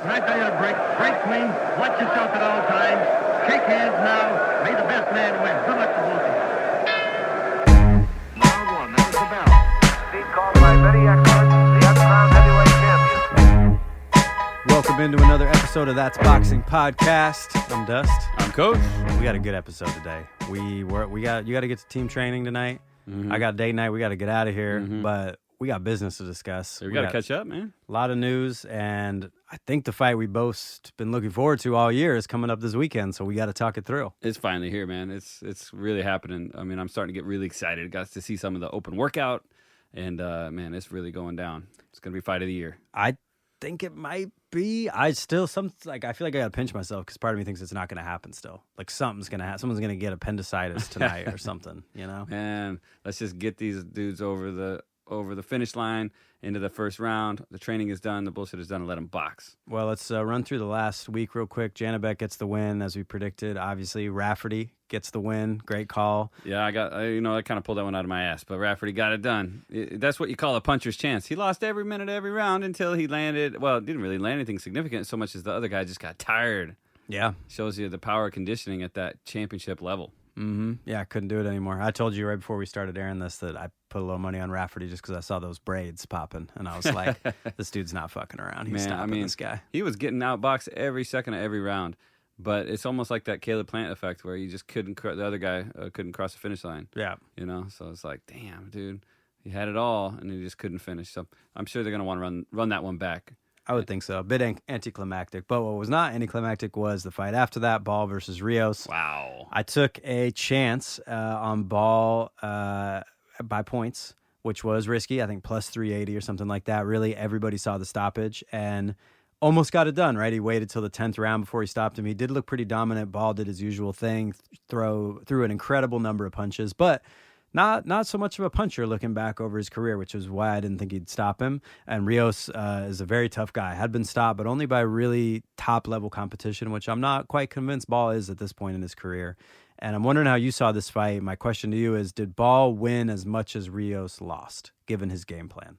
Can I tell you to break clean? Watch yourself at all times. Shake hands now. May the best man win. Good luck to both of you. Round one. That was the bell. Speed called by very expert, the Underground Heavyweight Champion. Welcome into another episode of That's Boxing Podcast. I'm Dust. I'm Coach. We got a good episode today. You got to get to team training tonight. Mm-hmm. I got date night. We got to get out of here, but we got business to discuss. We got to catch up, man. A lot of news, and I think the fight we both been looking forward to all year is coming up this weekend, so we got to talk it through. It's finally here, man. It's really happening. I mean, I'm starting to get really excited. Got to see some of the open workout, and man, it's really going down. It's gonna be fight of the year. I think it might be. I feel like I gotta pinch myself because part of me thinks it's not gonna happen still. Like something's gonna happen. Someone's gonna get appendicitis tonight or something, you know? And let's just get these dudes over the finish line into the first round. The training is done. The bullshit is done, and let them box. Well, let's run through the last week real quick. Janabek gets the win, as we predicted. Obviously, Rafferty gets the win. Great call. Yeah, I kind of pulled that one out of my ass, but Rafferty got it done. That's what you call a puncher's chance. He lost every minute, every round until he landed. Well, didn't really land anything significant so much as the other guy just got tired. Yeah. Shows you the power of conditioning at that championship level. Mm-hmm. Yeah, I couldn't do it anymore. I told you right before we started airing this that I put a little money on Rafferty just because I saw those braids popping, and I was like, this dude's not fucking around. He's stopping this guy. He was getting outboxed every second of every round, but it's almost like that Caleb Plant effect where you just the other guy couldn't cross the finish line. Yeah. You know, so it's like, damn, dude, he had it all, and he just couldn't finish. So I'm sure they're going to want to run that one back. I would think so. A bit anticlimactic. But what was not anticlimactic was the fight after that, Ball versus Rios. Wow. I took a chance on Ball by points, which was risky. I think plus 380 or something like that. Really, everybody saw the stoppage and almost got it done, right? He waited till the 10th round before he stopped him. He did look pretty dominant. Ball did his usual thing, threw an incredible number of punches, but not so much of a puncher looking back over his career, which is why I didn't think he'd stop him. And Rios is a very tough guy. Had been stopped, but only by really top-level competition, which I'm not quite convinced Ball is at this point in his career. And I'm wondering how you saw this fight. My question to you is, did Ball win as much as Rios lost, given his game plan?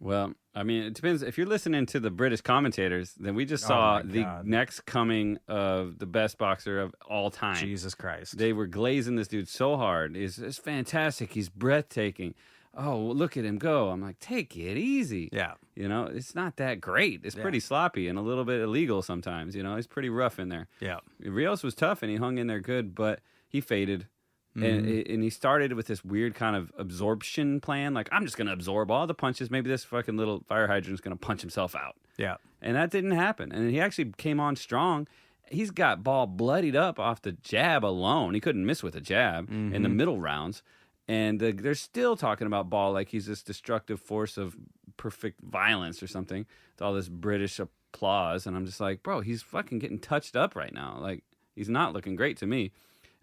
Well, I mean, it depends. If you're listening to the British commentators, then we just saw the next coming of the best boxer of all time. Jesus Christ. They were glazing this dude so hard. It's fantastic. He's breathtaking. Oh, look at him go. I'm like, take it easy. Yeah. You know, it's not that great. It's pretty sloppy and a little bit illegal sometimes. You know, he's pretty rough in there. Yeah. Rios was tough and he hung in there good, but he faded. And he started with this weird kind of absorption plan. Like, I'm just going to absorb all the punches. Maybe this fucking little fire hydrant is going to punch himself out. Yeah. And that didn't happen. And he actually came on strong. He's got Ball bloodied up off the jab alone. He couldn't miss with a jab in the middle rounds. And they're still talking about Ball like he's this destructive force of perfect violence or something. With all this British applause. And I'm just like, bro, he's fucking getting touched up right now. Like, he's not looking great to me.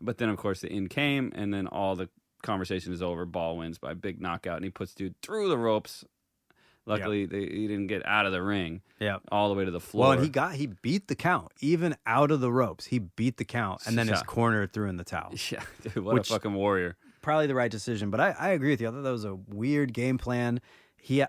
But then, of course, the end came, and then all the conversation is over. Ball wins by a big knockout, and he puts dude through the ropes. Luckily, he didn't get out of the ring all the way to the floor. Well, and he beat the count. Even out of the ropes, he beat the count, and then his corner threw in the towel. Yeah, dude, what a fucking warrior. Probably the right decision, but I agree with you. I thought that was a weird game plan.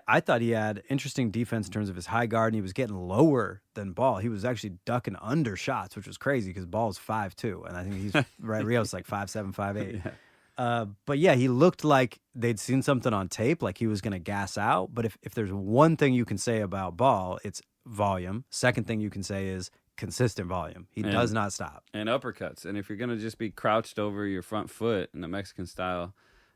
I thought he had interesting defense in terms of his high guard, and he was getting lower than Ball. He was actually ducking under shots, which was crazy because Ball's 5'2", and I think he's right. Rios like 5'7", 5'8". Yeah. But yeah, he looked like they'd seen something on tape, like he was going to gas out. But if there's one thing you can say about Ball, it's volume. Second thing you can say is consistent volume. He does not stop. And uppercuts. And if you're going to just be crouched over your front foot in the Mexican style,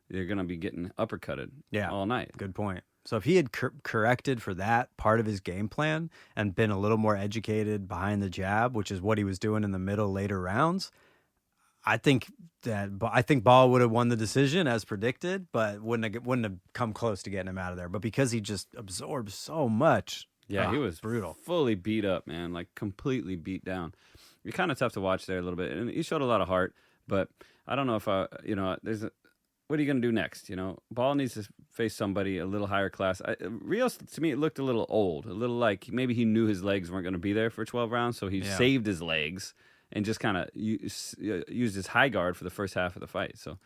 you're going to be getting uppercutted all night. Good point. So if he had corrected for that part of his game plan and been a little more educated behind the jab, which is what he was doing in the later rounds, I think Ball would have won the decision as predicted, but wouldn't have come close to getting him out of there. But because he just absorbed so much, he was brutal, fully beat up, man, like completely beat down. You're kind of tough to watch there a little bit, and he showed a lot of heart. But I don't know if what are you going to do next? You know, Ball needs to face somebody a little higher class. Rios, to me, it looked a little old, a little like maybe he knew his legs weren't going to be there for 12 rounds, so he saved his legs and just kind of used his high guard for the first half of the fight. So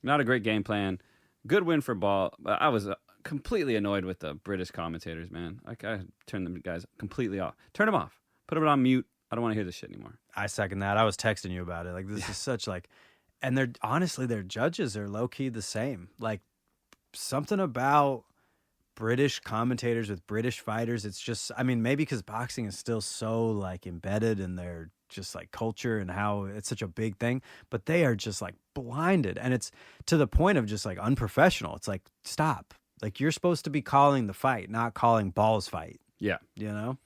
not a great game plan. Good win for Ball. I was completely annoyed with the British commentators, man. I turned them guys completely off. Turn them off. Put it on mute. I don't want to hear this shit anymore. I second that. I was texting you about it. Like, this is such like, and they're honestly, their judges are low key the same. Like, something about British commentators with British fighters. It's just, I mean, maybe because boxing is still so like embedded in their just like culture and how it's such a big thing, but they are just like blinded. And it's to the point of just like unprofessional. It's like, stop. Like, you're supposed to be calling the fight, not calling Ball's fight. Yeah. You know?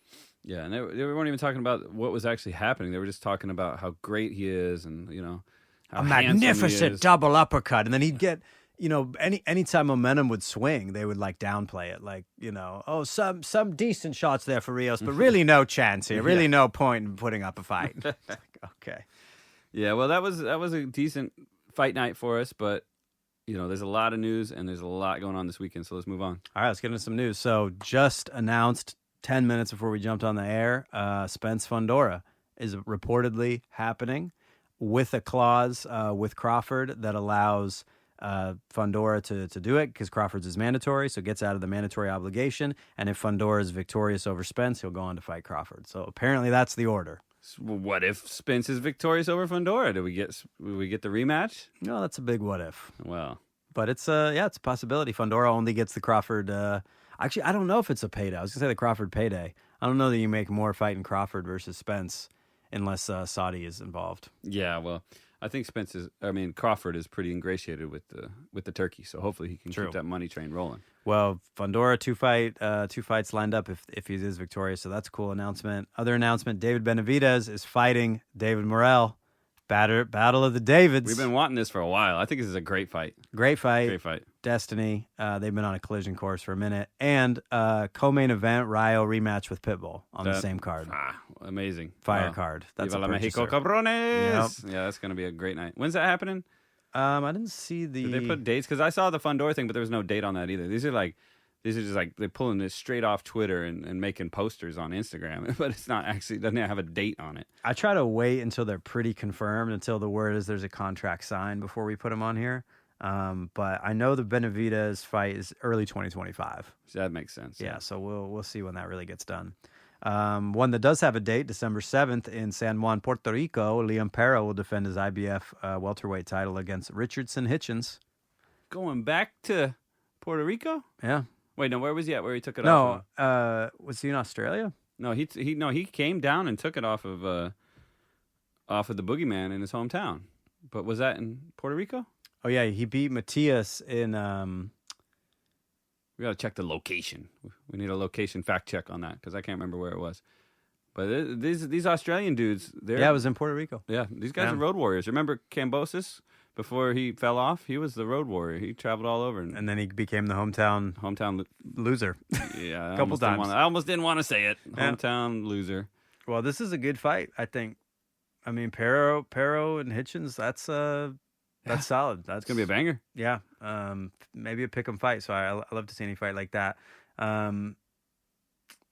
Yeah, and they weren't even talking about what was actually happening. They were just talking about how great he is and, how A handsome he magnificent is. double uppercut. And then he'd get, anytime momentum would swing, they would like downplay it. Like, oh, some decent shots there for Rios, but really no chance here. Really no point in putting up a fight. Okay. Yeah, well, that was a decent fight night for us, but there's a lot of news and there's a lot going on this weekend, so let's move on. All right, let's get into some news. So just announced 10 minutes before we jumped on the air, Spence Fundora is reportedly happening with a clause with Crawford that allows Fundora to do it because Crawford's is mandatory, so gets out of the mandatory obligation. And if Fundora is victorious over Spence, he'll go on to fight Crawford. So apparently that's the order. So what if Spence is victorious over Fundora? Do we get the rematch? No, that's a big what if. Well, but it's a possibility. Fundora only gets the Crawford. Actually, I don't know if it's a payday. I was gonna say the Crawford payday. I don't know that you make more fighting Crawford versus Spence unless Saudi is involved. yeah, well, I think Crawford is pretty ingratiated with the turkey, so hopefully he can True. keep that money train rolling. Well, Fundora two fights lined up if he is victorious, so that's a cool announcement. Other announcement: David Benavidez is fighting David Morrell. Battle of the Davids. We've been wanting this for a while. I think this is a great fight. Great fight. Great fight. Destiny. They've been on a collision course for a minute. And co-main event, Rayo rematch with Pitbull on the same card. Amazing. Fire Wow. card. That's Viva a la Mexico, purchaser. cabrones. Yep. Yeah, that's going to be a great night. When's that happening? I didn't see the... Did they put dates? Because I saw the Fundora thing, but there was no date on that either. These are just like they're pulling this straight off Twitter and making posters on Instagram, but it's not actually, doesn't have a date on it. I try to wait until they're pretty confirmed, until the word is there's a contract signed before we put them on here. But I know the Benavidez fight is early 2025. So that makes sense. Yeah, so we'll see when that really gets done. One that does have a date, December 7th in San Juan, Puerto Rico, Liam Perro will defend his IBF welterweight title against Richardson Hitchens. Going back to Puerto Rico? Yeah. Wait, no, where was he at? Where he took it off? No, was he in Australia? No, he came down and took it off of the boogeyman in his hometown. But was that in Puerto Rico? Oh yeah, he beat Matias in. We got to check the location. We need a location fact check on that because I can't remember where it was. But these Australian dudes, it was in Puerto Rico. Yeah, these guys are road warriors. Remember Cambosis? Before he fell off, he was the road warrior. He traveled all over. And then he became the hometown loser. A Yeah, couple times. I almost didn't want to say it. Yeah. Hometown loser. Well, this is a good fight, I think. I mean, Perro and Hitchens, that's solid. That's It's going to be a banger. Yeah, maybe a pick'em fight. So I love to see any fight like that.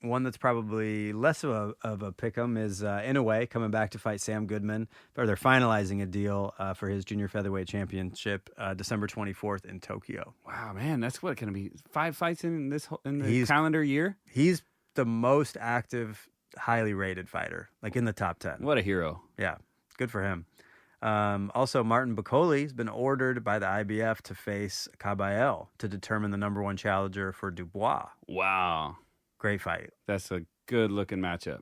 One that's probably less of a pick'em is Inoue coming back to fight Sam Goodman. Or they're finalizing a deal for his junior featherweight championship December 24th in Tokyo. Wow, man, that's what going to be 5 fights in the calendar year. He's the most active, highly rated fighter, like in the top 10. What a hero! Yeah, good for him. Also, Martin Bacoli has been ordered by the IBF to face Caballero to determine the number one challenger for Dubois. Wow, Great fight. that's a good looking matchup.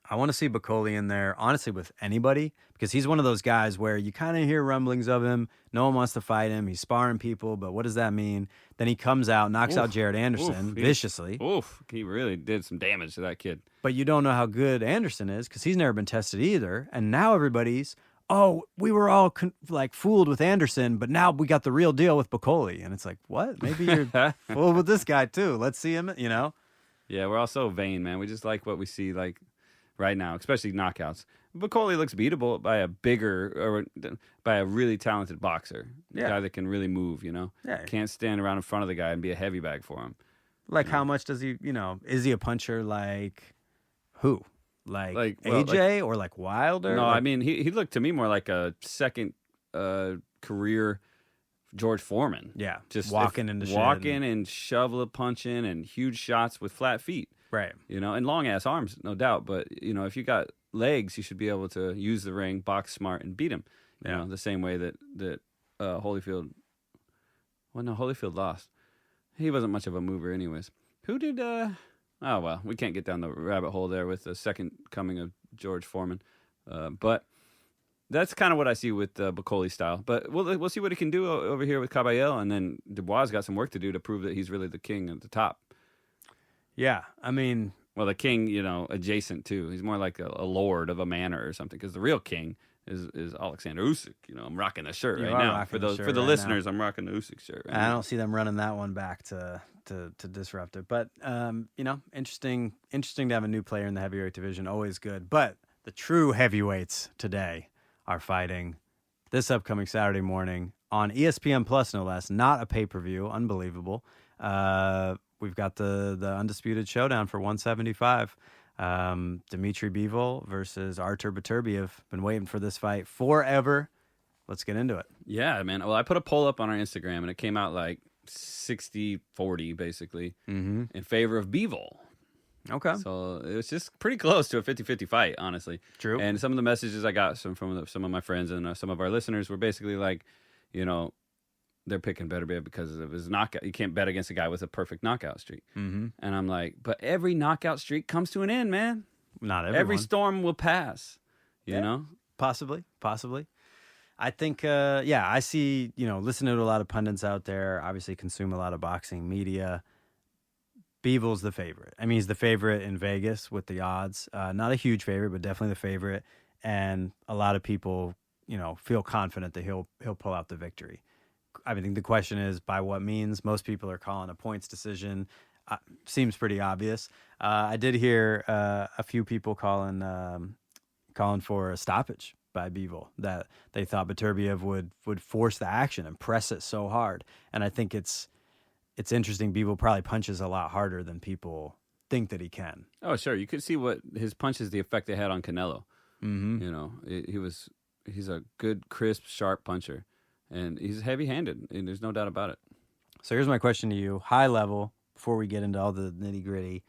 I want to see Bacoli in there, honestly, with anybody, because he's one of those guys where you kind of hear rumblings of him. No one wants to fight him. He's sparring people, but what does that mean? Then he comes out, knocks out Jared Anderson viciously. He really did some damage to that kid. But you don't know how good Anderson is because he's never been tested either. And now everybody's, we were all fooled with Anderson, but now we got the real deal with Bacoli. And it's like, what? Maybe you're fooled with this guy too. Let's see him, Yeah, we're all so vain, man. We just like what we see, right now, especially knockouts. Bacoli looks beatable by by a really talented boxer. A guy that can really move, Yeah. Can't stand around in front of the guy and be a heavy bag for him. How much does he, is he a puncher like who? Like AJ or like Wilder? No, I mean, he looked to me more like a second career George Foreman. Yeah, Just walking into shit and shovel punching and huge shots with flat feet. Right. And long ass arms, no doubt. But if you got legs, you should be able to use the ring, box smart, and beat him. The same way that Holyfield. Well, no, Holyfield lost. He wasn't much of a mover, anyways. Who did? Oh well, we can't get down the rabbit hole there with the second coming of George Foreman, but. That's kind of what I see with Bacoli style. But we'll see what he can do over here with Caballel, and then Dubois got some work to do to prove that he's really the king at the top. Yeah, I mean... Well, the king, adjacent too. He's more like a lord of a manor or something, because the real king is Alexander Usyk. I'm rocking the shirt right now. For the listeners, I'm rocking the Usyk shirt right now. I don't see them running that one back to disrupt it. But, interesting to have a new player in the heavyweight division. Always good. But the true heavyweights today are fighting this upcoming Saturday morning on ESPN Plus, no less. Not a pay-per-view. Unbelievable. We've got the undisputed showdown for 175. Dmitry Bivol versus Artur Beterbiev. Been waiting for this fight forever. Let's get into it. Yeah, man. Well, I put a poll up on our Instagram, and it came out like 60-40, basically, in favor of Bivol. Okay. So it was just pretty close to a 50-50 fight, honestly. True. And some of the messages I got from some of my friends and some of our listeners were basically like, they're picking Beterbiev because of his knockout. You can't bet against a guy with a perfect knockout streak. Mm-hmm. And I'm like, but every knockout streak comes to an end, man. Not everyone. Every storm will pass, you know? Possibly. I think, I see, listening to a lot of pundits out there, obviously consume a lot of boxing media. Bivol's the favorite. I mean, he's the favorite in Vegas with the odds. Not a huge favorite, but definitely the favorite. And a lot of people, feel confident that he'll pull out the victory. I think the question is by what means. Most people are calling a points decision. Seems pretty obvious. I did hear a few people calling for a stoppage by Bivol, that they thought Beterbiev would force the action and press it so hard. And I think it's interesting. Bivol probably punches a lot harder than people think that he can. Oh, sure. You could see what his punches, the effect they had on Canelo. Mm-hmm. He's a good, crisp, sharp puncher, and he's heavy-handed, and there's no doubt about it. So here's my question to you, high level, before we get into all the nitty-gritty.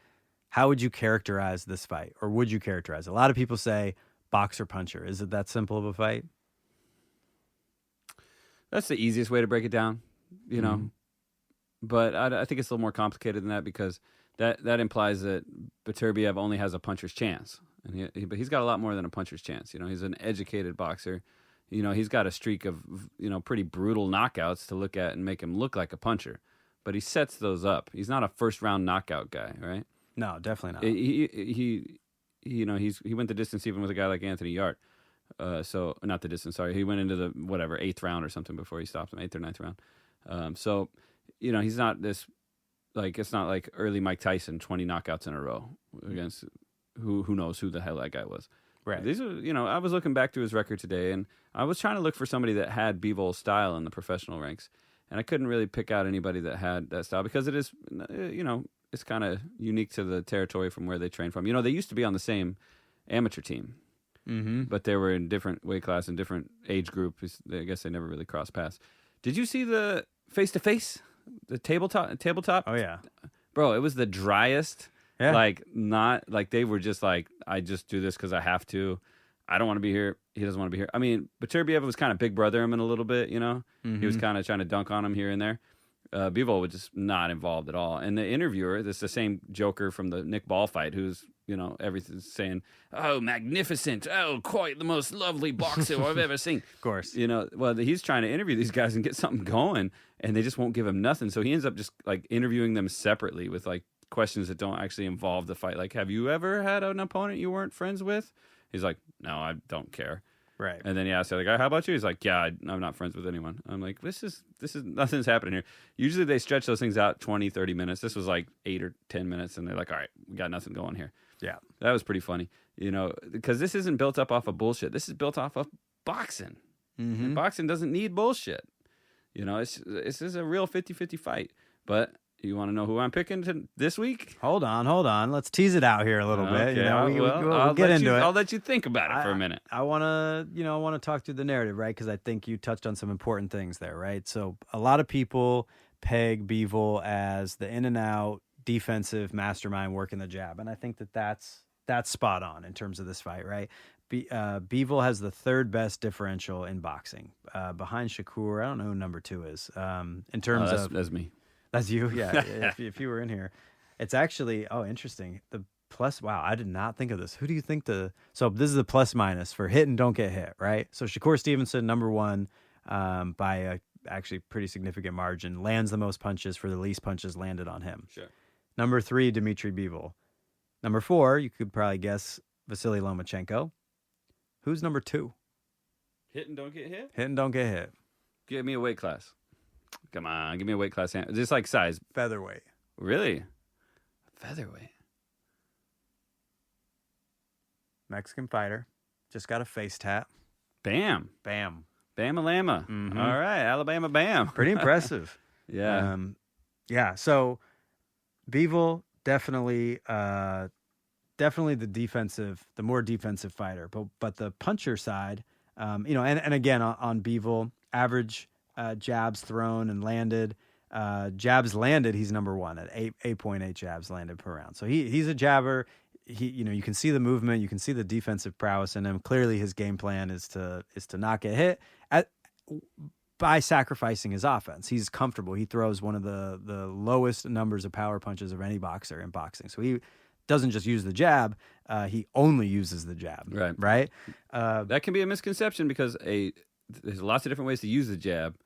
How would you characterize this fight, or would you characterize it? A lot of people say boxer-puncher. Is it that simple of a fight? That's the easiest way to break it down, Mm-hmm. But I think it's a little more complicated than that, because that implies that Beterbiev only has a puncher's chance. But he's got a lot more than a puncher's chance. He's an educated boxer. He's got a streak of, pretty brutal knockouts to look at and make him look like a puncher. But he sets those up. He's not a first-round knockout guy, right? No, definitely not. He went the distance even with a guy like Anthony Yart. So not the distance, sorry. He went into the, 8th round or something before he stopped him, 8th or 9th round. So he's not this, it's not like early Mike Tyson, 20 knockouts in a row against who knows who the hell that guy was. Right. These are, I was looking back to his record today, and I was trying to look for somebody that had Bivol's style in the professional ranks, and I couldn't really pick out anybody that had that style, because it is, it's kind of unique to the territory from where they train from. They used to be on the same amateur team, but they were in different weight class and different age group. I guess they never really crossed paths. Did you see the face-to-face? The tabletop? Oh, yeah. Bro, it was the driest. Yeah. Not like they were just like, I just do this because I have to. I don't want to be here. He doesn't want to be here. I mean, Beterbiev was kind of big brother him in a little bit, Mm-hmm. He was kind of trying to dunk on him here and there. Bivol was just not involved at all. And the interviewer, this is the same joker from the Nick Ball fight, who's, everything's saying, oh, magnificent. Oh, quite the most lovely boxer I've ever seen. Of course. He's trying to interview these guys and get something going, and they just won't give him nothing. So he ends up just interviewing them separately with questions that don't actually involve the fight. Like, have you ever had an opponent you weren't friends with? He's like, no, I don't care. Right. And then he asked the other guy, how about you? He's like, yeah, I'm not friends with anyone. I'm like, this is nothing's happening here. Usually they stretch those things out 20, 30 minutes. This was 8 or 10 minutes, and they're like, all right, we got nothing going here. Yeah. That was pretty funny, because this isn't built up off of bullshit. This is built off of boxing. Mm-hmm. And boxing doesn't need bullshit. This is a real 50-50 fight. But you want to know who I'm picking this week? Hold on. Let's tease it out here a little bit. We'll get into it. I'll let you think about it for a minute. I want to talk through the narrative, right? Because I think you touched on some important things there, right? So a lot of people peg Bivol as the in and out defensive mastermind working the jab, and I think that's spot on in terms of this fight, right? Bivol has the third best differential in boxing, behind Shakur. I don't know who number 2 is. In terms of that's me. that's you, yeah. if you were in here, it's actually interesting. The plus, wow, I did not think of this. Who do you think so this is the plus minus for hit and don't get hit, right? So Shakur Stevenson, number 1, by a actually pretty significant margin, lands the most punches for the least punches landed on him. Sure. Number 3, Dmitry Bivol. Number 4, you could probably guess Vasily Lomachenko. Who's number 2? Hit and don't get hit? Hit and don't get hit. Give me a weight class. Come on, give me a weight class. Just like size. Featherweight. Really? Featherweight. Mexican fighter. Just got a face tat. Bam. Bam. Bam-a-lama. Mhm. All right, Alabama Bam. Pretty impressive. Yeah. Yeah. So Bivol definitely the more defensive fighter, but the puncher side, and again on Bivol, average jabs thrown and landed, jabs landed, he's number 1 at 8.8 jabs landed per round. So he's a jabber. You can see the movement, you can see the defensive prowess in him. Clearly, his game plan is to not get hit by sacrificing his offense. He's comfortable. He throws one of the lowest numbers of power punches of any boxer in boxing. So he doesn't just use the jab; he only uses the jab. Right. That can be a misconception because there's lots of different ways to use the jab,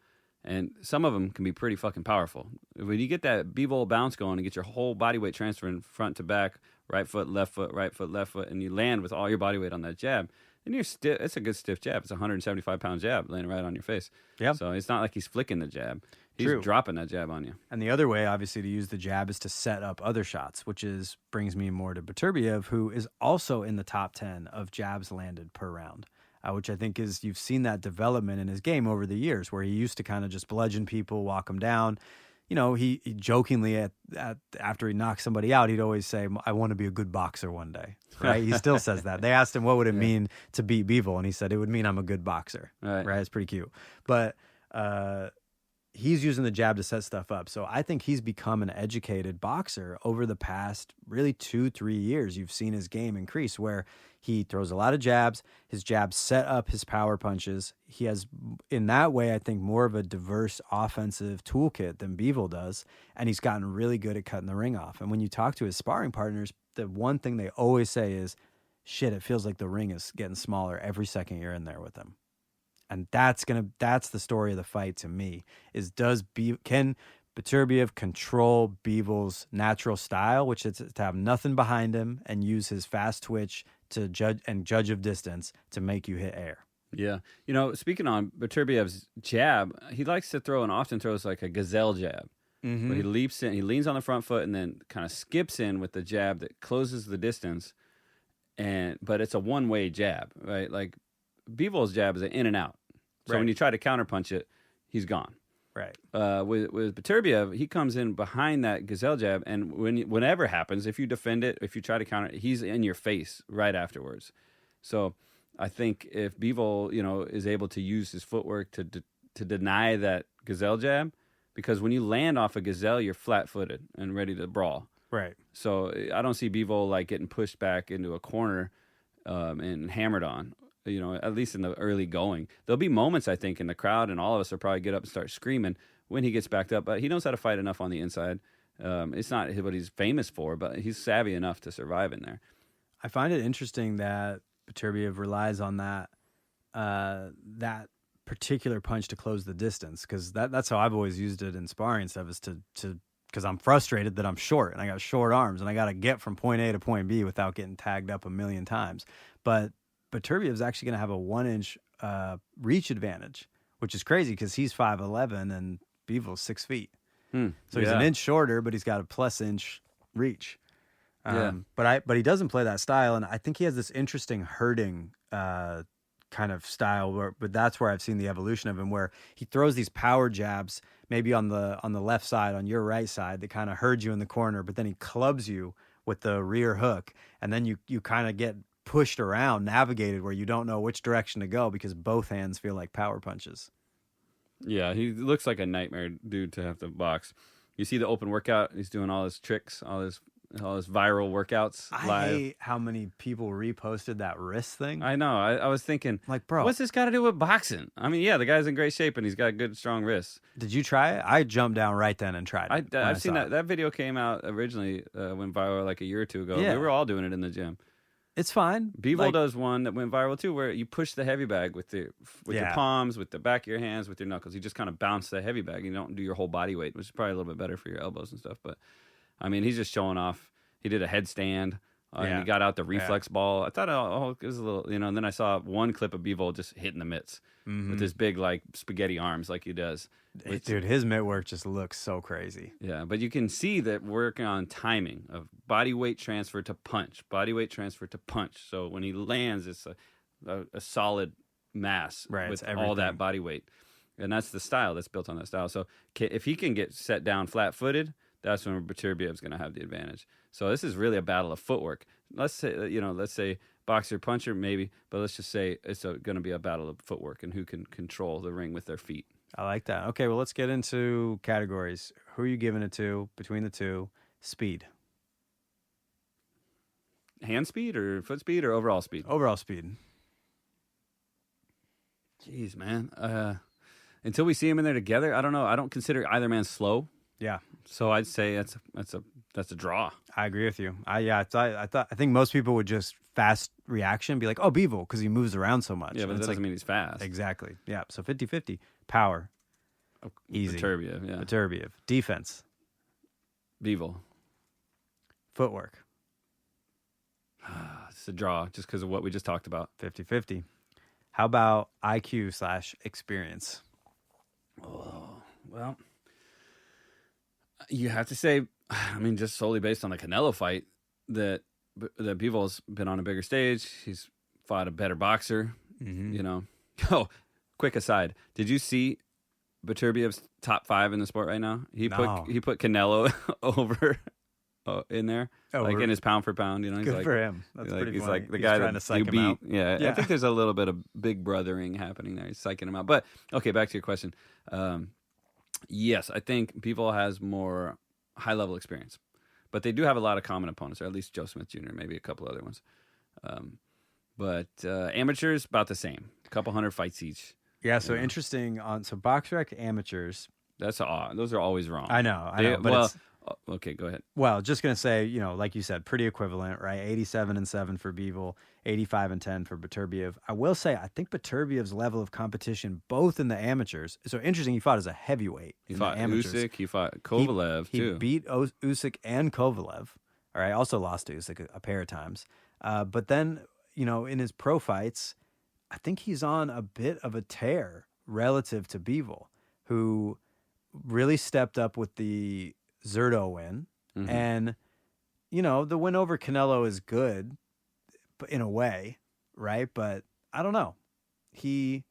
and some of them can be pretty fucking powerful. When you get that Bivol bounce going and get your whole body weight transferring front to back, right foot, left foot, right foot, left foot, and you land with all your body weight on that jab, then you're stiff. It's a good stiff jab. It's a 175-pound jab laying right on your face. Yep. So it's not like he's flicking the jab. He's True. dropping that jab on you. And the other way, obviously, to use the jab is to set up other shots, which brings me more to Beterbiev, who is also in the top 10 of jabs landed per round, which I think you've seen that development in his game over the years, where he used to kind of just bludgeon people, walk them down. He jokingly after he knocked somebody out, he'd always say, "I want to be a good boxer one day." Right? He still says that. They asked him what would it mean to beat Bivol, and he said it would mean I'm a good boxer. Right? It's pretty cute. But he's using the jab to set stuff up. So I think he's become an educated boxer over the past really 2-3 years. You've seen his game increase where he throws a lot of jabs. His jabs set up his power punches. He has, in that way, I think, more of a diverse offensive toolkit than Bivol does. And he's gotten really good at cutting the ring off. And when you talk to his sparring partners, the one thing they always say is, shit, it feels like the ring is getting smaller every second you're in there with him. And that's the story of the fight to me, is can Beterbiev control Bivol's natural style, which is to have nothing behind him and use his fast twitch to judge of distance to make you hit air. Yeah. Speaking on Beterbiev's jab, he likes to throw and often throws like a gazelle jab. Mm-hmm. Where he leaps in, he leans on the front foot and then kind of skips in with the jab that closes the distance. But it's a one-way jab, right? Like Bivol's jab is an in and out. So when you try to counterpunch it, he's gone. Right. With Beterbiev, he comes in behind that gazelle jab, and whenever happens, if you defend it, if you try to counter it, he's in your face right afterwards. So I think if Bivol, is able to use his footwork to deny that gazelle jab, because when you land off a gazelle, you're flat-footed and ready to brawl. Right. So I don't see Bivol like getting pushed back into a corner and hammered on. At least in the early going. There'll be moments, I think, in the crowd, and all of us will probably get up and start screaming when he gets backed up. But he knows how to fight enough on the inside. It's not what he's famous for, but he's savvy enough to survive in there. I find it interesting that Beterbiev relies on that particular punch to close the distance, because that's how I've always used it in sparring stuff, is to because I'm frustrated that I'm short and I got short arms and I got to get from point A to point B without getting tagged up a million times. But Beterbiev is actually going to have a 1-inch reach advantage, which is crazy because he's 5'11" and Bivol's 6 feet. So he's an inch shorter, but he's got a +inch reach. But he doesn't play that style, and I think he has this interesting herding kind of style. But that's where I've seen the evolution of him, where he throws these power jabs, maybe on the left side, on your right side, that kind of herd you in the corner, but then he clubs you with the rear hook, and then you kind of get pushed around, navigated where you don't know which direction to go because both hands feel like power punches. Yeah, he looks like a nightmare dude to have to box. You see the open workout. He's doing all his tricks, all his viral workouts I live. hate how many people reposted that wrist thing. I know. I was thinking, Like, bro, what's this got to do with boxing? I mean, yeah, the guy's in great shape and he's got good, strong wrists. did you try it? I jumped down right then and tried it. when I I've seen saw that. it. That video came out originally, went viral like a year or two ago. Yeah. We were all doing it in the gym. It's fine. Bivol Like, does one that went viral too, where you push the heavy bag with your Yeah. palms, with the back of your hands, with your knuckles. You just kind of bounce the heavy bag. You don't do your whole body weight, which is probably a little bit better for your elbows and stuff. But I mean, he's just showing off. He did a headstand. And Yeah. he got out the reflex ball. I thought, it was a little, and then I saw one clip of Bivol just hitting the mitts with his big, like, spaghetti arms like he does. dude, his mitt work just looks so crazy. Yeah, but you can see that working on timing of body weight transfer to punch, body weight transfer to punch. So when he lands, it's a solid mass Right, with it's all that everything. body weight. And that's the style that's built on that style. So if he can get set down flat-footed, that's when Beterbiev is going to have the advantage. So this is really a battle of footwork. Let's say boxer puncher maybe, but let's just say it's going to be a battle of footwork and who can control the ring with their feet. I like that. Okay, well, let's get into categories. Who are you giving it to between the two? Speed. Hand speed or foot speed or overall speed? Overall speed. Jeez, man. Until we see them in there together, I don't know. I don't consider either man slow, Yeah, so I'd say that's a draw. I agree with you. I think most people would just fast reaction be like, oh, Bivol, because he moves around so much. Yeah, but And that it's doesn't mean he's fast. exactly. Yeah, so 50-50. Power. Easy. Beterbiev, yeah. Beterbiev. Defense. Bivol. Footwork. It's a draw just because of what we just talked about. 50-50. How about IQ/experience? Well, you have to say, I mean, just solely based on the Canelo fight, that Bivol's been on a bigger stage. He's fought a better boxer. Oh, quick aside. Did you see Beterbiev's top 5 in the sport right now? He No. put Canelo over in there, like Over. in his pound for pound. He's Good like, for him. That's pretty he's funny. like the He's guy trying that to psych you him beat. out. Yeah, Yeah. I think there's a little bit of big brothering happening there. He's psyching him out. But okay, back to your question. Yes, I think Bivol has more high level experience, but they do have a lot of common opponents, or at least Joe Smith Jr., maybe a couple other ones. But amateurs about the same, a couple hundred fights each. Yeah, so interesting on BoxRec amateurs. That's odd. Those are always wrong. I know, but well, it's, okay, go ahead. well, just gonna say, like you said, pretty equivalent, right? 87-7 for Bivol, 85-10 for Beterbiev. I will say, I think Beterbiev's level of competition, both in the amateurs, so interesting. He fought as a heavyweight. He in fought the amateurs. Usyk. He fought Kovalev He too. beat Usyk and Kovalev. All right, also lost to Usyk a pair of times. But then, in his pro fights, I think he's on a bit of a tear relative to Bivol, who really stepped up with the Zerto win. Mhm. And, the win over Canelo is good, but in a way, right? But I don't know. He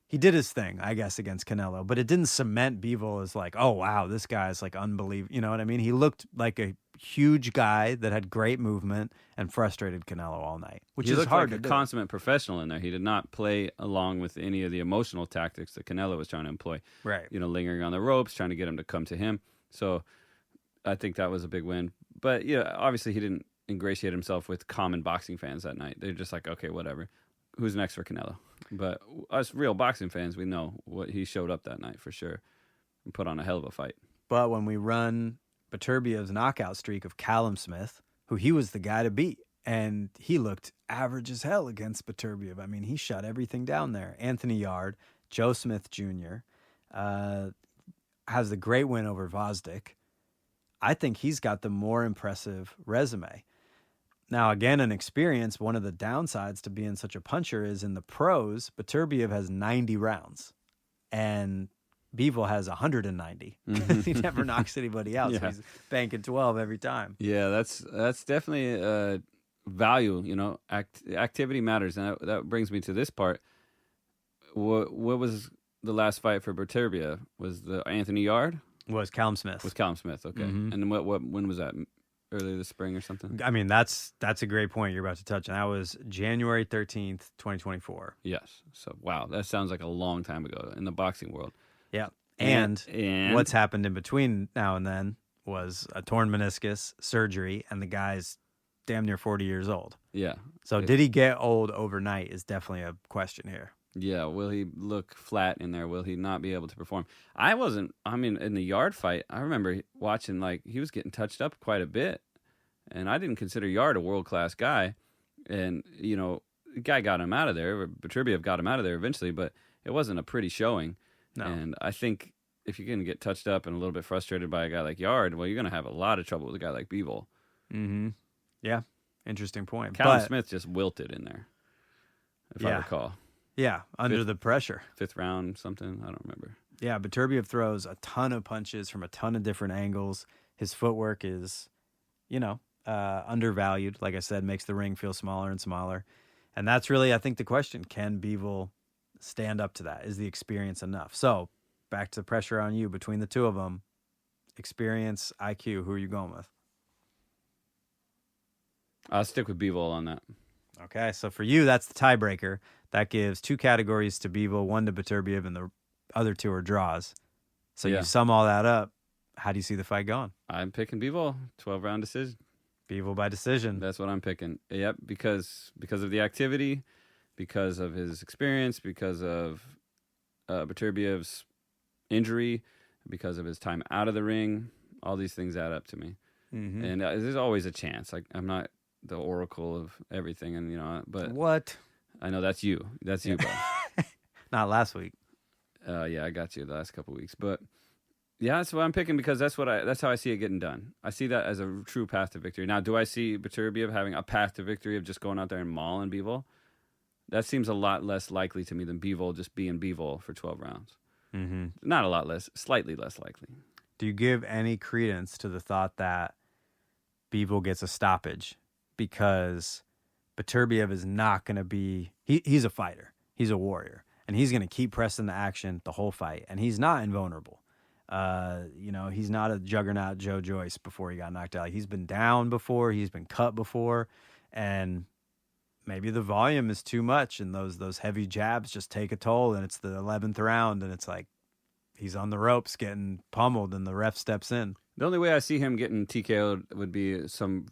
did his thing, I guess, against Canelo, but it didn't cement Bivol as like, oh, wow, this guy's like unbelievable. You know what I mean? He looked like a huge guy that had great movement and frustrated Canelo all night, which He is looked hard like to a do. consummate professional in there. He did not play along with any of the emotional tactics that Canelo was trying to employ. Right. Lingering on the ropes, trying to get him to come to him. So I think that was a big win. But yeah, obviously he didn't ingratiate himself with common boxing fans that night. They're just like, okay, whatever. Who's next for Canelo? But us real boxing fans, we know what he showed up that night for sure and put on a hell of a fight. But when we run Beterbiev's knockout streak of Callum Smith, who he was the guy to beat, and he looked average as hell against Beterbiev. I mean, he shut everything down there. Anthony Yard, Joe Smith Jr., has the great win over Vosdik. I think he's got the more impressive resume. Now, again, in experience, one of the downsides to being such a puncher is in the pros, Beterbiev has 90 rounds and Bivol has 190. He never knocks anybody out, so Yeah. he's banking 12 every time. Yeah, that's definitely value. Activity matters, and that brings me to this part. What was the last fight for Beterbiev? Was the Anthony Yard? Was Callum Smith. Was Callum Smith? Okay, Mhm. and then when was that? Earlier this spring or something? I mean, that's a great point you're about to touch, and that was January 13th, 2024. Yes. So wow, that sounds like a long time ago in the boxing world. Yeah. And And what's happened in between now and then? was a torn meniscus, surgery, and the guy's damn near 40 years old. Yeah. So did he get old overnight is definitely a question here. Yeah, will he look flat in there? Will he not be able to perform? I mean, in the Yard fight, I remember watching, like, he was getting touched up quite a bit. And I didn't consider Yard a world-class guy. And, the guy got him out of there. Beterbiev got him out of there eventually, but it wasn't a pretty showing. No. And I think if you're going to get touched up and a little bit frustrated by a guy like Yard, well, you're going to have a lot of trouble with a guy like Bivol. Mm-hmm. Yeah, interesting point. Callum Smith just wilted in there, if I Yeah. recall. Yeah, under the pressure. 5th round, something. I don't remember. Yeah, Beterbiev throws a ton of punches from a ton of different angles. His footwork is, undervalued. Like I said, makes the ring feel smaller and smaller. And that's really, I think, the question. Can Bivol stand up to that? Is the experience enough? So, back to pressure on you between the two of them. Experience, IQ, who are you going with? I'll stick with Bivol on that. Okay, so for you, that's the tiebreaker. That gives 2 categories to Bivol, 1 to Beterbiev, and the other 2 are draws. So Yeah. you sum all that up. How do you see the fight going? I'm picking Bivol, 12-round decision. Bivol by decision. That's what I'm picking. Yep, because of the activity, because of his experience, because of Beterbiev's injury, because of his time out of the ring. All these things add up to me. Mm-hmm. And there's always a chance. Like, I'm not the oracle of everything, and but What? I know that's you. That's you, bro. Not last week. Yeah, I got you the last couple weeks, but yeah, that's what I'm picking because that's how I see it getting done. I see that as a true path to victory. Now, do I see Beterbiev having a path to victory of just going out there and mauling Bivol? That seems a lot less likely to me than Bivol just being Bivol for 12 rounds. Mm-hmm. Not a lot less, slightly less likely. Do you give any credence to the thought that Bivol gets a stoppage because Beterbiev is not going to be... He's a fighter. He's a warrior. And he's going to keep pressing the action the whole fight. And he's not invulnerable. He's not a juggernaut Joe Joyce before he got knocked out. He's been down before. He's been cut before. And maybe the volume is too much. And those heavy jabs just take a toll. And it's the 11th round. And it's like he's on the ropes getting pummeled. And the ref steps in. The only way I see him getting TKO'd would be some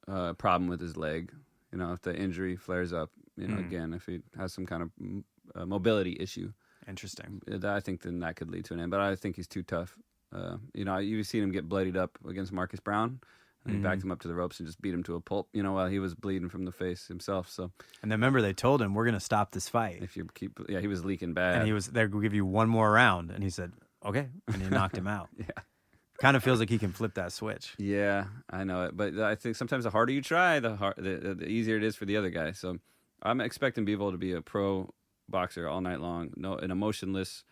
problem with his leg. If the injury flares up, again, if he has some kind of mobility issue. Interesting. I think then that could lead to an end. But I think he's too tough. You've seen him get bloodied up against Marcus Brown. And he backed him up to the ropes and just beat him to a pulp, while he was bleeding from the face himself. So, and then remember, they told him, we're going to stop this fight. If you he was leaking bad. And he was, they'll give you one more round. And he said, okay. And he knocked him out. Yeah. Kind of feels like he can flip that switch. Yeah, I know it. But I think sometimes the harder you try, the easier it is for the other guy. So I'm expecting Bivol to be a pro boxer all night long. An emotionless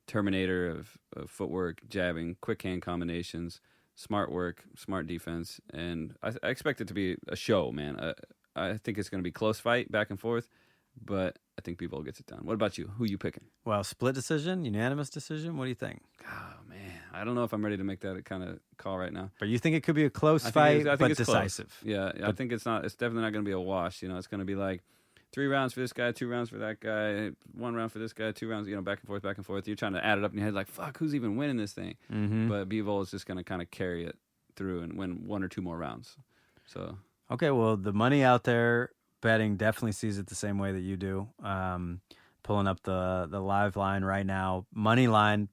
terminator of footwork, jabbing, quick hand combinations, smart work, smart defense. And I expect it to be a show, man. I think it's going to be a close fight, back and forth. But I think Bivol gets it done. What about you? Who you picking? Well, split decision, unanimous decision. What do you think? Oh, man. I don't know if I'm ready to make that kind of call right now. But you think it could be a close I fight, think but it's decisive? Close. Yeah, I think it's definitely not going to be a wash. It's going to be like 3 rounds for this guy, 2 rounds for that guy, 1 round for this guy, 2 rounds, back and forth. You're trying to add it up in your head like, fuck, who's even winning this thing? Mm-hmm. But Bivol is just going to kind of carry it through and win 1 or 2 more rounds. So okay, well, the money out there betting definitely sees it the same way that you do. Pulling up the live line right now, money line,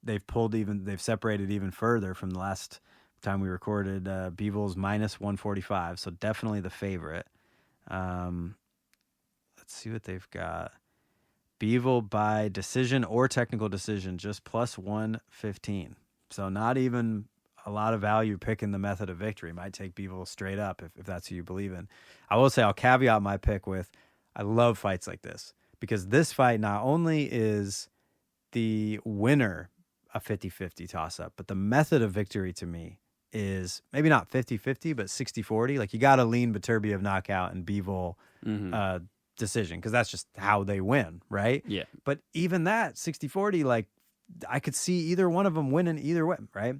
they've separated even further from the last time we recorded. Bivol's minus 145, so definitely the favorite. Let's see what they've got. Bivol by decision or technical decision, just plus 115. So not even a lot of value picking the method of victory. Might take Bivol straight up if that's who you believe in. I will say I'll caveat my pick with I love fights like this because this fight not only is the winner a 50-50 toss-up, but the method of victory to me is maybe not 50-50, but 60-40. Like you got to lean Beterbiev knockout and Bivol decision because that's just how they win, right? yeah, But even that 60-40, like I could see either one of them winning either way, right?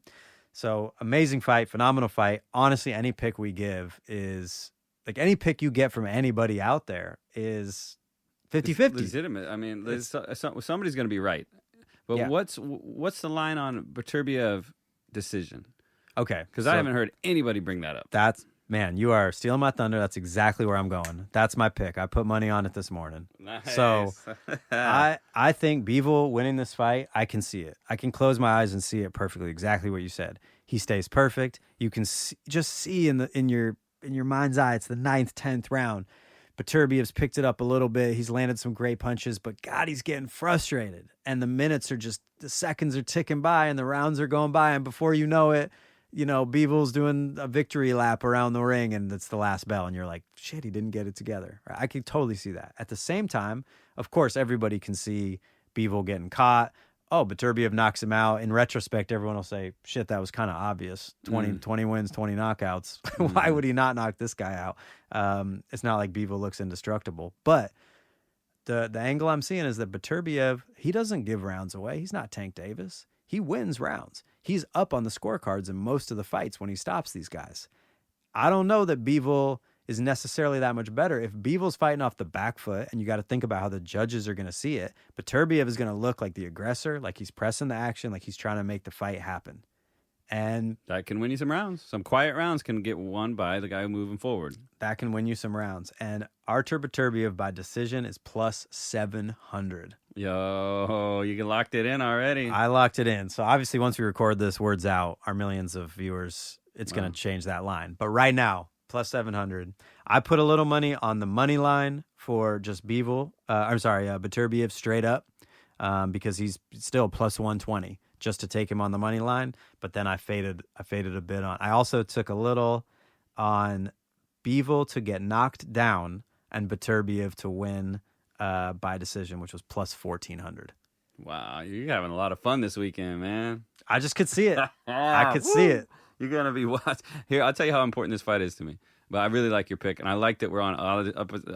So amazing fight, phenomenal fight. Honestly, any pick we give is like any pick you get from anybody out there is 50-50. It's legitimate. I mean, somebody's going to be right. But Yeah. what's the line on Beterbiev decision? Okay. Because I haven't heard anybody bring that up. Man, you are stealing my thunder. That's exactly where I'm going. That's my pick. I put money on it this morning. Nice. So I think Bivol winning this fight, I can see it. I can close my eyes and see it perfectly. Exactly what you said. He stays perfect. You can just see in your mind's eye, it's the 9th, 10th round. Beterbiev's picked it up a little bit. He's landed some great punches, but God, he's getting frustrated. And the seconds are ticking by and the rounds are going by. And before you know it, Bivol's doing a victory lap around the ring and it's the last bell. And you're like, shit, he didn't get it together. Right? I could totally see that. At the same time, of course, everybody can see Bivol getting caught. Oh, Beterbiev knocks him out. In retrospect, everyone will say, shit, that was kind of obvious. 20 wins, 20 knockouts. Why would he not knock this guy out? It's not like Bivol looks indestructible. But the angle I'm seeing is that Beterbiev, he doesn't give rounds away. He's not Tank Davis. He wins rounds. He's up on the scorecards in most of the fights when he stops these guys. I don't know that Bivol is necessarily that much better. If Bivol's fighting off the back foot, and you got to think about how the judges are going to see it, Beterbiev is going to look like the aggressor, like he's pressing the action, like he's trying to make the fight happen. And that can win you some rounds. Some quiet rounds can get won by the guy moving forward. That can win you some rounds. And Artur Beterbiev by decision is plus 700. Yo, you locked it in already. I locked it in. So obviously once we record this, word's out, our millions of viewers, it's going to change that line. But right now, plus 700. I put a little money on the money line for just Beterbiev straight up because he's still plus 120 just to take him on the money line. But then I faded a bit on. I also took a little on Bivol to get knocked down and Beterbiev to win by decision, which was plus 1,400. Wow, you're having a lot of fun this weekend, man. I just could see it. I could see it. You're going to be watching. Here, I'll tell you how important this fight is to me. But I really like your pick, and I like that we're on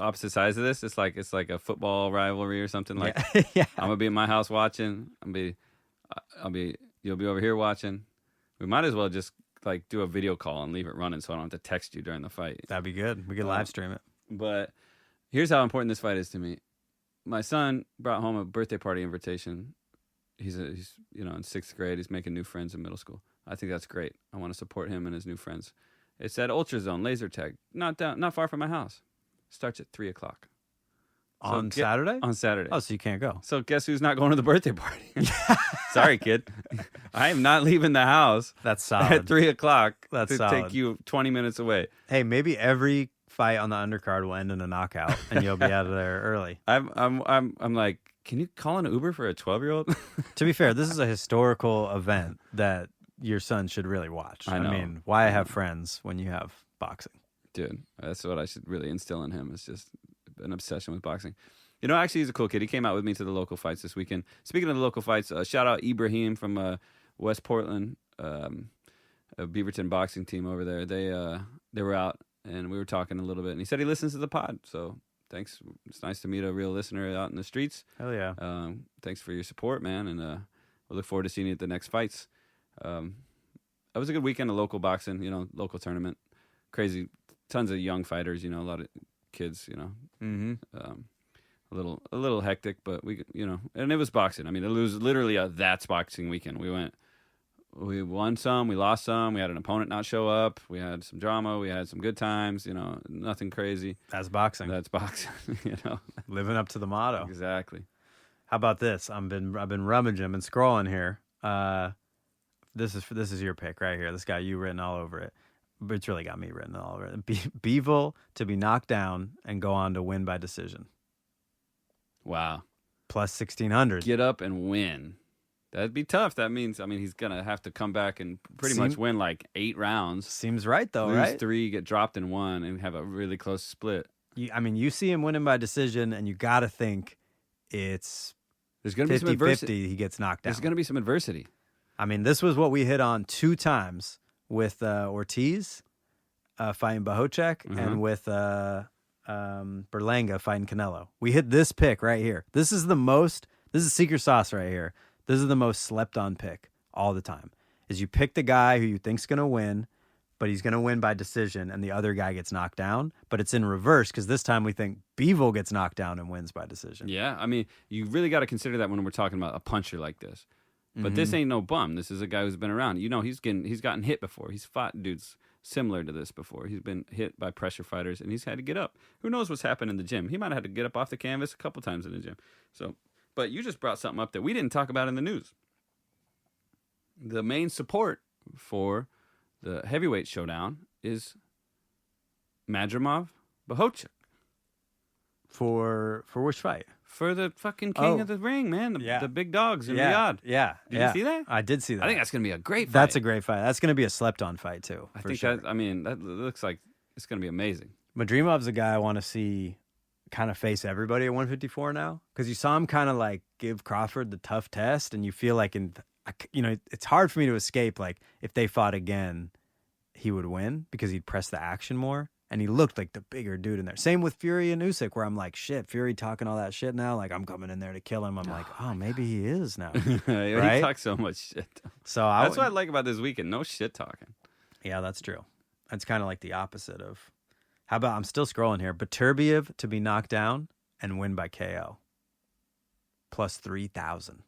opposite sides of this. It's like a football rivalry or something. Like, yeah. I'm gonna be in my house watching. You'll be over here watching. We might as well just like do a video call and leave it running, so I don't have to text you during the fight. That'd be good. We could live stream it. But here's how important this fight is to me. My son brought home a birthday party invitation. He's in 6th grade. He's making new friends in middle school. I think that's great. I want to support him and his new friends. It's at Ultra Zone laser tag, not far from my house. Starts at 3:00 on Saturday. On Saturday. Oh, so you can't go. So guess who's not going to the birthday party? Sorry, kid. I am not leaving the house. That's solid. At 3:00. That's to solid. Take you 20 minutes away. Hey, maybe every fight on the undercard will end in a knockout, and you'll be out of there early. I'm like, can you call an Uber for a 12-year-old? To be fair, this is a historical event that your son should really watch. I know. I mean, why have friends when you have boxing? Dude, that's what I should really instill in him. It's just an obsession with boxing. Actually, he's a cool kid. He came out with me to the local fights this weekend. Speaking of the local fights, shout out Ibrahim from West Portland, a Beaverton boxing team over there. They were out, and we were talking a little bit, and he said he listens to the pod, so thanks. It's nice to meet a real listener out in the streets. Hell yeah. Thanks for your support, man, and we'll look forward to seeing you at the next fights. It was a good weekend of local boxing, local tournament. Crazy, tons of young fighters, a lot of kids, Mm-hmm. A little hectic, but we, and it was boxing. I mean, it was literally that's boxing weekend. We won some, we lost some, we had an opponent not show up, we had some drama, we had some good times, nothing crazy. That's boxing. That's boxing, Living up to the motto. Exactly. How about this? I've been rummaging, I've been scrolling here. This is your pick right here. This got you written all over it. But it's really got me written all over it. Bivol to be knocked down and go on to win by decision. Wow. Plus 1,600. Get up and win. That'd be tough. That means, he's going to have to come back and pretty much win like 8 rounds. Seems right, though, lose right? 3, get dropped in 1, and have a really close split. You see him winning by decision, and you got to think it's there's going to be some 50-50 adversity. he gets knocked down. There's going to be some adversity. This was what we hit on 2 times with Ortiz fighting Bohocek and with Berlanga fighting Canelo. We hit this pick right here. This is secret sauce right here. This is the most slept on pick all the time. Is you pick the guy who you think's going to win, but he's going to win by decision, and the other guy gets knocked down. But it's in reverse because this time we think Bivol gets knocked down and wins by decision. Yeah, you really got to consider that when we're talking about a puncher like this. But this ain't no bum. This is a guy who's been around. You know, he's gotten hit before. He's fought dudes similar to this before. He's been hit by pressure fighters, and he's had to get up. Who knows what's happened in the gym? He might have had to get up off the canvas a couple times in the gym. So, but you just brought something up that we didn't talk about in the news. The main support for the heavyweight showdown is Madrimov Bohocuk. For which fight? For the fucking king of the ring, man. The big dogs in Riyadh. Yeah. Did you see that? I did see that. I think that's going to be a great fight. That's a great fight. That's going to be a slept-on fight, too. I think sure. that looks like it's going to be amazing. Madrimov's a guy I want to see kind of face everybody at 154 now, because you saw him kind of like give Crawford the tough test, and you feel like it's hard for me to escape. Like if they fought again, he would win because he'd press the action more, and he looked like the bigger dude in there. Same with Fury and Usyk, where I'm like, shit, Fury talking all that shit now. Like I'm coming in there to kill him. I'm like, oh, maybe he is now. Right? He talks so much shit. So that's what I like about this weekend. No shit talking. Yeah, that's true. That's kind of like the opposite of. How about I'm still scrolling here. Beterbiev to be knocked down and win by KO. Plus 3,000.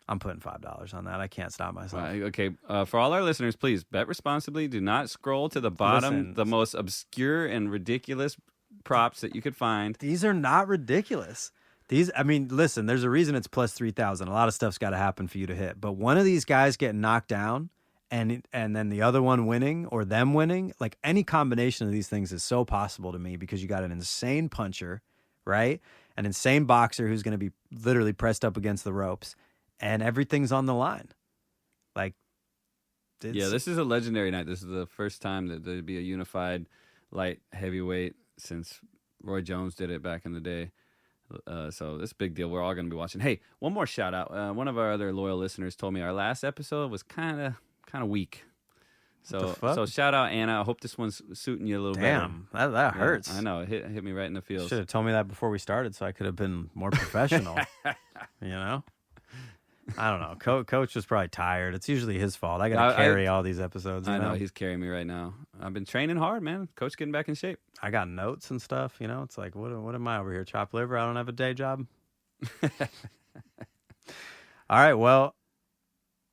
I'm putting $5 on that. I can't stop myself. Okay, for all our listeners, please bet responsibly. Do not scroll to the bottom, the most obscure and ridiculous props that you could find. These are not ridiculous. Listen, there's a reason it's plus 3,000. A lot of stuff's got to happen for you to hit. But one of these guys getting knocked down and then the other one winning or them winning, like any combination of these things is so possible to me because you got an insane puncher, right? An insane boxer who's going to be literally pressed up against the ropes. And everything's on the line. Like, this is a legendary night. This is the first time that there'd be a unified light heavyweight since Roy Jones did it back in the day. So this is a big deal. We're all going to be watching. Hey, one more shout out. One of our other loyal listeners told me our last episode was kind of weak. So shout out Anna. I hope this one's suiting you a little better. Damn, that hurts. I know. It hit me right in the feels. Should have told me that before we started, so I could have been more professional. You know. I don't know. Coach was probably tired. It's usually his fault. I got to carry all these episodes. I know. He's carrying me right now. I've been training hard, man. Coach getting back in shape. I got notes and stuff. You know, it's like, what am I over here? Chopped liver? I don't have a day job. All right. Well,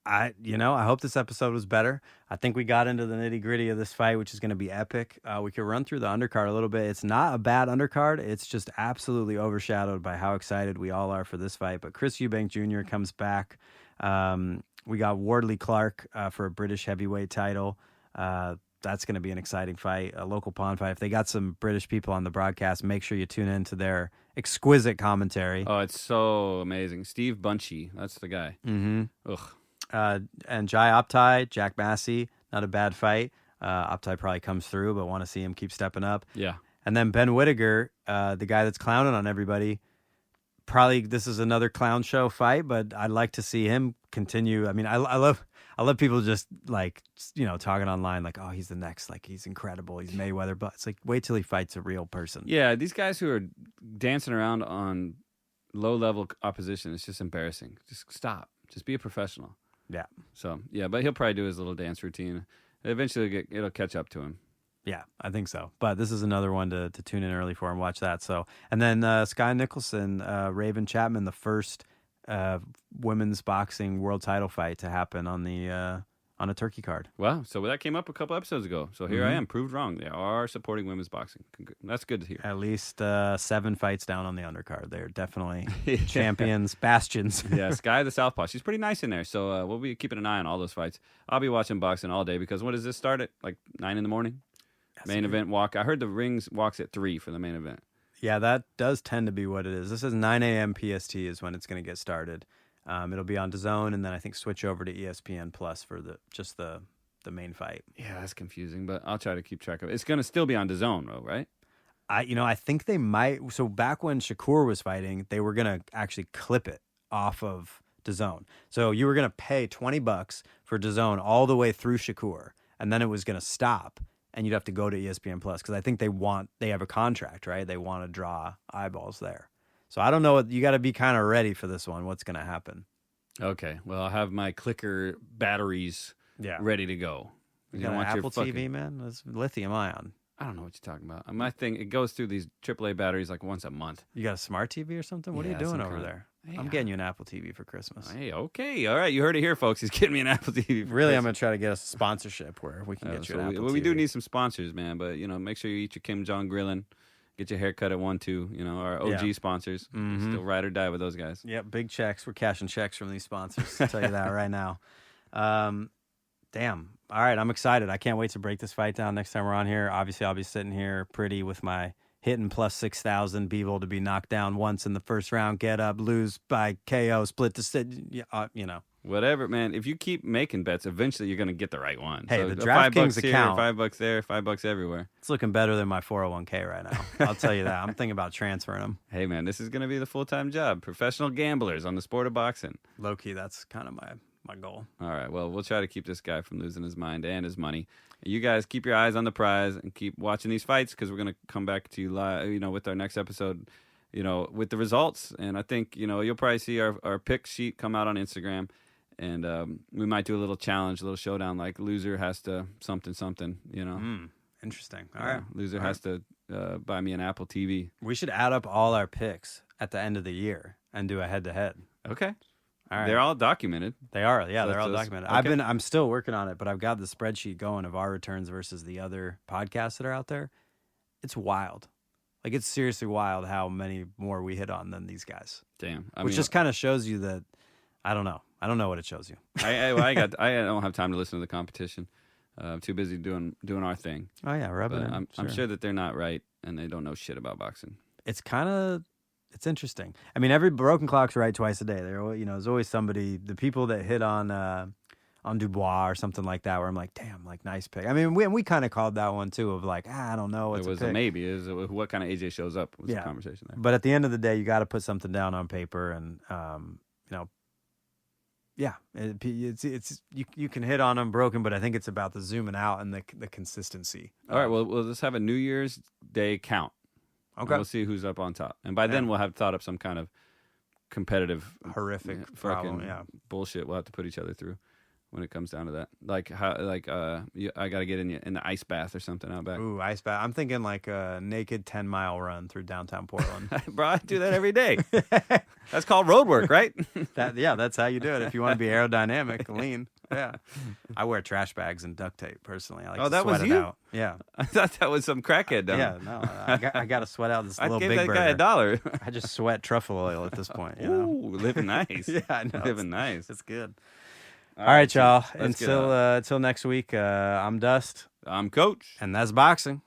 I hope this episode was better. I think we got into the nitty gritty of this fight, which is going to be epic. We could run through the undercard a little bit. It's not a bad undercard. It's just absolutely overshadowed by how excited we all are for this fight. But Chris Eubank Jr. comes back. We got Wardley Clark for a British heavyweight title. That's going to be an exciting fight, a local pawn fight. If they got some British people on the broadcast, make sure you tune in to their exquisite commentary. Oh, it's so amazing. Steve Bunchy, that's the guy. Mm-hmm. Ugh. And Jai Optai, Jack Massey, not a bad fight. Optai probably comes through, but want to see him keep stepping up. Yeah. And then Ben Whittaker, the guy that's clowning on everybody. Probably this is another clown show fight, but I'd like to see him continue. I mean, I love people just like, talking online like, oh, he's the next, like he's incredible, he's Mayweather, but it's like wait till he fights a real person. Yeah, these guys who are dancing around on low level opposition, it's just embarrassing. Just stop. Just be a professional. Yeah. So, yeah, but he'll probably do his little dance routine. Eventually, it'll catch up to him. Yeah, I think so. But this is another one to tune in early for and watch that. So, and then Sky Nicholson, Raven Chapman, the first women's boxing world title fight to happen on a turkey card. Wow. So that came up a couple episodes ago. So here I am, proved wrong. They are supporting women's boxing. That's good to hear. At least 7 fights down on the undercard. They're definitely champions, bastions. Yeah, Sky the Southpaw. She's pretty nice in there. So we'll be keeping an eye on all those fights. I'll be watching boxing all day because when does this start at? Like 9 in the morning? Main event walk. I heard the rings walks at 3 for the main event. Yeah, that does tend to be what it is. This is 9 a.m. PST is when it's going to get started. It'll be on DAZN, and then I think switch over to ESPN Plus for the main fight. Yeah, that's confusing, but I'll try to keep track of it. It's going to still be on DAZN, though, right? I think they might. So back when Shakur was fighting, they were going to actually clip it off of DAZN. So you were going to pay $20 for DAZN all the way through Shakur, and then it was going to stop. And you'd have to go to ESPN Plus because I think they have a contract, right? They want to draw eyeballs there. So I don't know. You got to be kind of ready for this one. What's going to happen? Okay. Well, I'll have my clicker batteries ready to go. You got an Apple TV, man? It's lithium ion. I don't know what you're talking about. My thing, it goes through these AAA batteries like once a month. You got a smart TV or something? What are you doing over there? I'm getting you an Apple TV for Christmas. Hey, okay, all right. You heard it here, folks. He's getting me an Apple TV. Really, I'm gonna try to get us a sponsorship where we can get you an Apple TV. We do need some sponsors, man. But make sure you eat your Kim Jong Grillin. Get your hair cut at 1-2. Our OG sponsors. Still ride or die with those guys. Yep, big checks. We're cashing checks from these sponsors. I'll tell you that right now. Damn. All right, I'm excited. I can't wait to break this fight down next time we're on here. Obviously, I'll be sitting here pretty with my hitting plus 6,000 Bivol to be knocked down once in the first round, get up, lose by KO, split decision. Whatever, man. If you keep making bets, eventually you're gonna get the right one. Hey, so the DraftKings account, $5 there, $5 everywhere. It's looking better than my 401k right now. I'll tell you that. I'm thinking about transferring them. Hey, man, this is gonna be the full-time job. Professional gamblers on the sport of boxing. Low key, that's kind of my goal. All right. Well, we'll try to keep this guy from losing his mind and his money. You guys keep your eyes on the prize and keep watching these fights because we're gonna come back to you live, with our next episode, with the results. And I think you'll probably see our pick sheet come out on Instagram. And we might do a little challenge, a little showdown, like loser has to something. Interesting. All right. Loser has to buy me an Apple TV. We should add up all our picks at the end of the year and do a head-to-head. Okay. All right. They're all documented. They are. Yeah, So they're all those- documented. okay. I'm still working on it, but I've got the spreadsheet going of our returns versus the other podcasts that are out there. It's wild. Like, it's seriously wild how many more we hit on than these guys. Damn. Which just kind of shows you that, I don't know. I don't know what it shows you. I don't have time to listen to the competition. I'm too busy doing our thing. Oh, yeah, rubbing But it. I'm sure that they're not right and they don't know shit about boxing. It's interesting. I mean, every broken clock's right twice a day. There's always somebody, the people that hit on Dubois or something like that, where I'm like, damn, like, nice pick. I mean, we kind of called that one too, of like, I don't know. It was a maybe. It was what kind of AJ shows up was the conversation there. But at the end of the day, you got to put something down on paper, and it's you can hit on them broken, but I think it's about the zooming out and the consistency. All right, well, we'll just have a New Year's Day count. Okay. And we'll see who's up on top, and by then we'll have thought up some kind of competitive, horrific fucking problem. bullshit we'll have to put each other through when it comes down to that. Like how, I got to get in the ice bath or something out back. Ooh, ice bath. I'm thinking like a naked 10-mile run through downtown Portland. Bro, I do that every day. That's called road work, right? That's how you do it if you want to be aerodynamic, lean. Yeah, I wear trash bags and duct tape personally. I like to that sweat was it you? out. Yeah, I thought that was some crackhead down. yeah. No, I got to sweat out this I little gave big that burger. guy $1. I just sweat truffle oil at this point. Ooh, living nice. Yeah, I know. Living nice. It's good. All right, y'all. let's get out. Until next week, I'm Dust, I'm Coach. and that's boxing.